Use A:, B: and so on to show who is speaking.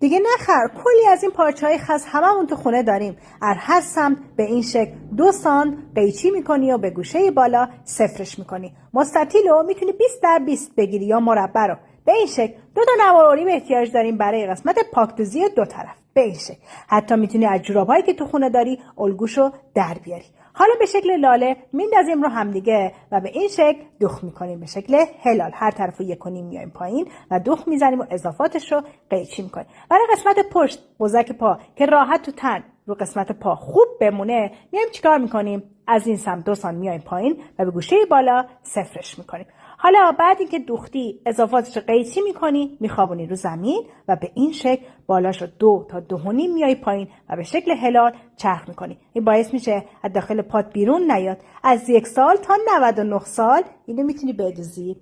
A: دیگه نخر، کلی از این پارچه‌های خز هممون تو خونه داریم. از هر سمت به این شکل 2 سانت قیچی میکنی و به گوشه بالا صفرش میکنی. مستطیل رو میتونی 20 در 20 بگیری یا مربع رو. به این شکل 2 تا نواریم احتیاج داریم برای قسمت پاکدوزی 2 طرف. به این شکل حتی میتونی از جورابایی که تو خونه داری الگوشو در بیاری. حالا به شکل لاله میندازیم رو همدیگه و به این شکل دخ میکنیم به شکل هلال. هر طرف رو 1.5 میایم پایین و دخ میزنیم و اضافاتش رو قیچی میکنیم. برای قسمت پشت قوزک پا که راحت تو تن رو قسمت پا خوب بمونه میایم چیکار میکنیم؟ از این سمت 2 سانت میایم پایین و به گوشه بالا صفرش میکنیم. حالا بعد اینکه دوختی اضافاتش رو قیچی میکنی میخوابونی رو زمین و به این شکل بالاش رو 2 تا 2.5 میای پایین و به شکل هلال چرخ میکنی. این باعث میشه از داخل پات بیرون نیاد. از 1 سال تا 99 سال اینو میتونی بدوزی.